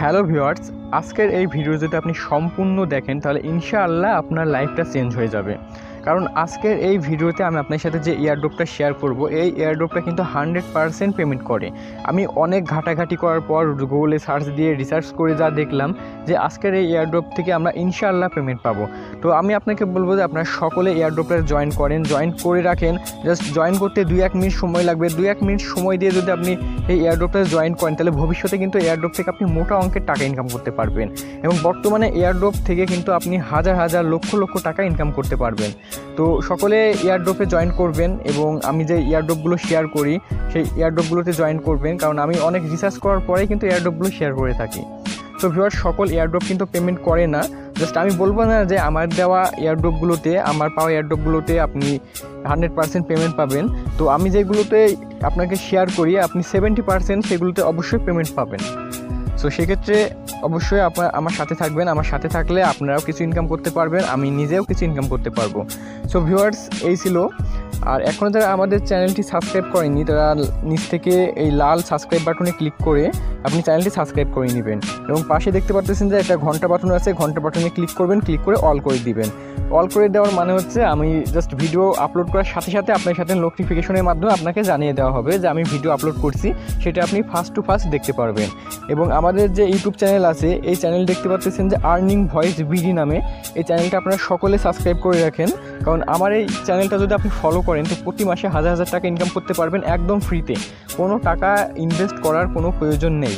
Hello viewers, আজকের এই video যদি আপনি সম্পূর্ণ দেখেন তাহলে ইনশাআল্লাহ আপনার লাইফটা চেঞ্জ হয়ে যাবে। কারণ আজকের এই ভিডিওতে আমি আপনার সাথে যে এয়ারড্রপটা শেয়ার করব, এই এয়ারড্রপটা কিন্তু 100% পেমেন্ট করে। আমি অনেক ঘাটাঘাটি করার পর গুগলে সার্চ দিয়ে রিসার্চ করে যা দেখলাম যে আজকের এই এয়ারড্রপ থেকে আমরা ইনশাআল্লাহ পেমেন্ট পাবো। তো আমি আপনাকে বলবো যে আপনারা সকলে এয়ারড্রপটা জয়েন করেন, জয়েন করে রাখেন। জাস্ট জয়েন করতে 2-1 মিনিট সময় লাগবে। 2-1 মিনিট সময় দিয়ে যদি আপনি এই এয়ারড্রপটা জয়েন করেন তাহলে ভবিষ্যতে কিন্তু এয়ারড্রপ থেকে আপনি মোটা অঙ্কের টাকা ইনকাম করতে পারবেন। এবং বর্তমানে এয়ারড্রপ থেকে কিন্তু আপনি হাজার হাজার লক্ষ লক্ষ টাকা ইনকাম করতে পারবেন। তো সকলে এয়ারড্রপে জয়েন করবেন এবং আমি যে এয়ারড্রপগুলো শেয়ার করি সেই এয়ারড্রপগুলোতে জয়েন করবেন, কারণ আমি অনেক রিসার্চ করার পরেই কিন্তু এয়ারড্রপগুলো শেয়ার করে থাকি। তো ভিউয়ার, সকল এয়ারড্রপ কিন্তু পেমেন্ট করে না। জাস্ট আমি বলবো না যে আমার দেওয়া এয়ারড্রপগুলোতে, আমার পাওয়া এয়ারড্রপগুলোতে আপনি 100% পেমেন্ট পাবেন। তো আমি যেগুলোতে আপনাকে শেয়ার করি আপনি 70% সেগুলোতে অবশ্যই পেমেন্ট পাবেন। সো সেক্ষেত্রে অবশ্যই আপনারা আমার সাথে থাকবেন। আমার সাথে থাকলে আপনারাও কিছু ইনকাম করতে পারবেন, আমি নিজেও কিছু ইনকাম করতে পারবো। সো ভিউয়ার্স, এই ছিল। আর এখনও যারা আমাদের চ্যানেলটি সাবস্ক্রাইব করেনি তারা নিচ থেকে এই লাল সাবস্ক্রাইব বাটনে ক্লিক করে আপনি চ্যানেলটি সাবস্ক্রাইব করে নেবেন। এবং পাশে দেখতে পাচ্ছেন যে একটা ঘন্টা বাটন আছে, ঘন্টা বাটনে ক্লিক করবেন, ক্লিক করে অল করে দিবেন। অল করে দেওয়ার মানে হচ্ছে আমি জাস্ট ভিডিও আপলোড করার সাথে সাথে আপনার সাথে নোটিফিকেশনের মাধ্যমে আপনাকে জানিয়ে দেওয়া হবে যে আমি ভিডিও আপলোড করছি, সেটা আপনি ফার্স্ট টু ফার্স্ট দেখতে পারবেন। এবং আমাদের যে ইউটিউব চ্যানেল আছে, এই চ্যানেল দেখতে পাচ্ছেন যে আর্নিং ভয়েস বিডি নামে, এই চ্যানেলটা আপনারা সকলে সাবস্ক্রাইব করে রাখেন। কারণ আমার এই চ্যানেলটা যদি আপনি ফলো করেন তো প্রতি মাসে হাজার হাজার টাকা ইনকাম করতে পারবেন একদম ফ্রিতে, কোনো টাকা ইনভেস্ট করার কোনো প্রয়োজন নেই।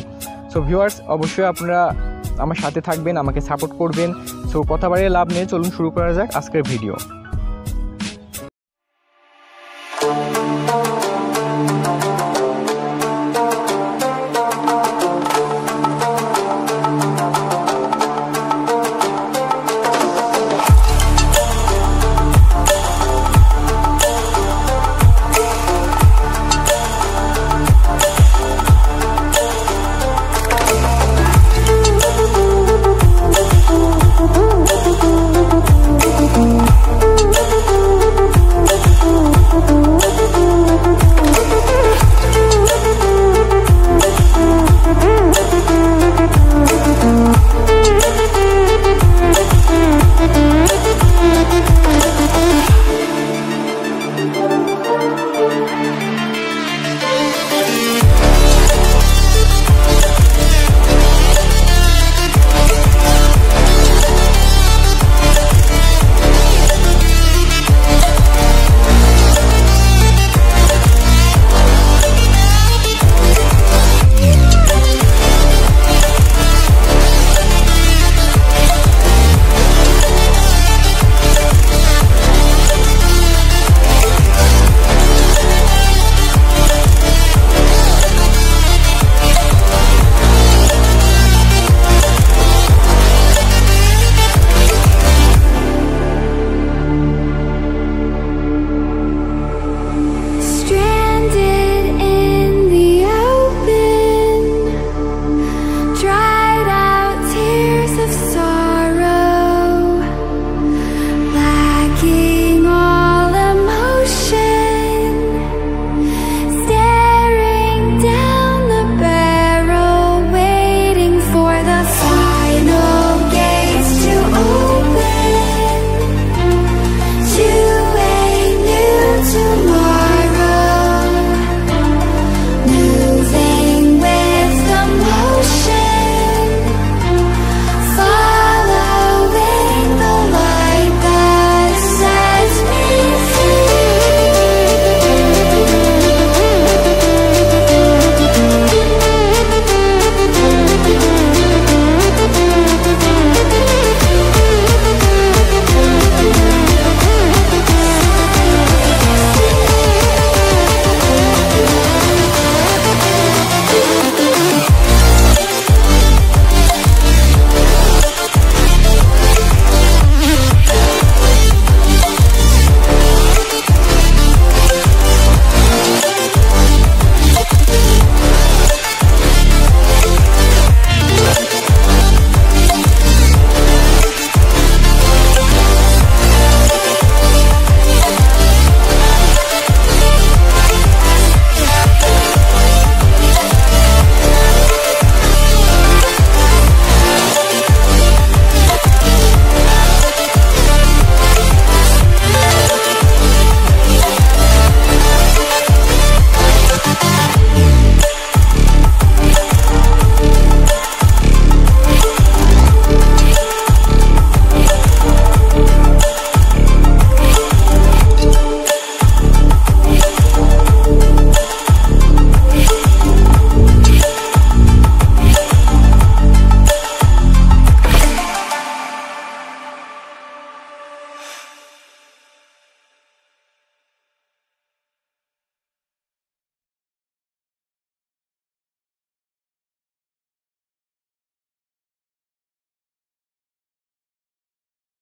সো ভিউয়ার্স, অবশ্যই আপনারা আমার সাথে থাকবেন, আমাকে সাপোর্ট করবেন। সো কথা বাড়িয়ে লাভ নেই, চলুন শুরু করা যাক আজকের ভিডিও।